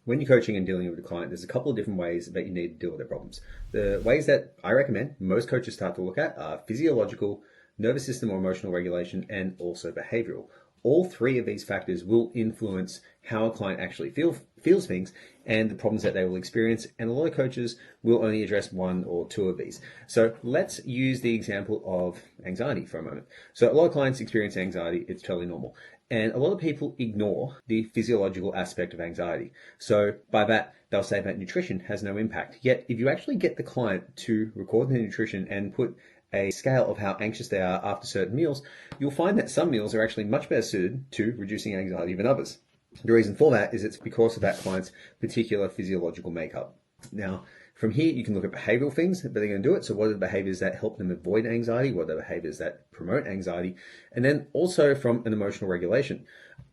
when you're coaching and dealing with a client, there's a couple of different ways that you need to deal with their problems. The ways that I recommend most coaches start to look at are physiological, nervous system or emotional regulation, and also behavioral. All three of these factors will influence how a client actually feels things and the problems that they will experience. And a lot of coaches will only address one or two of these. So let's use the example of anxiety for a moment. So a lot of clients experience anxiety. It's totally normal. And a lot of people ignore the physiological aspect of anxiety. So by that, they'll say that nutrition has no impact. Yet if you actually get the client to record their nutrition and put a scale of how anxious they are after certain meals, you'll find that some meals are actually much better suited to reducing anxiety than others. The reason for that is it's because of that client's particular physiological makeup. Now, from here, you can look at behavioral things that they're going to do it. So what are the behaviors that help them avoid anxiety? What are the behaviors that promote anxiety? And then also from an emotional regulation,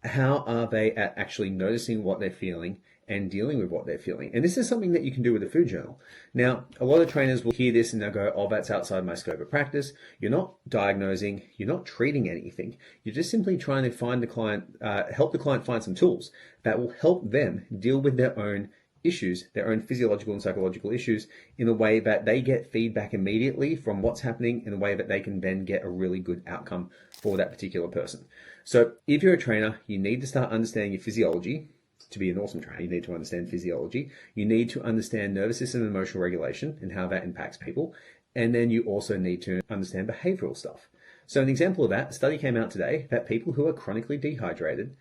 how are they at actually noticing what they're feeling and dealing with what they're feeling? And this is something that you can do with a food journal. Now, a lot of trainers will hear this and they'll go, oh, that's outside my scope of practice. You're not diagnosing, you're not treating anything. You're just simply trying to find the client, help the client find some tools that will help them deal with their own issues, their own physiological and psychological issues, in a way that they get feedback immediately from what's happening, in a way that they can then get a really good outcome for that particular person. So if you're a trainer, you need to start understanding your physiology. To be an awesome trainer, you need to understand physiology. You need to understand nervous system and emotional regulation and how that impacts people. And then you also need to understand behavioral stuff. So an example of that, a study came out today that people who are chronically dehydrated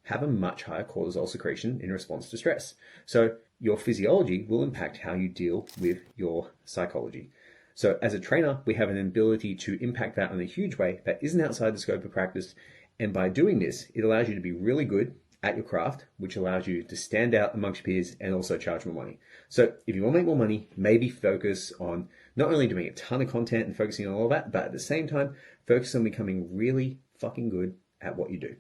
have a much higher cortisol secretion in response to stress. So your physiology will impact how you deal with your psychology. So as a trainer, we have an ability to impact that in a huge way that isn't outside the scope of practice. And by doing this, it allows you to be really good at your craft, which allows you to stand out amongst peers and also charge more money. So if you want to make more money, maybe focus on not only doing a ton of content and focusing on all that, but at the same time, focus on becoming really fucking good at what you do.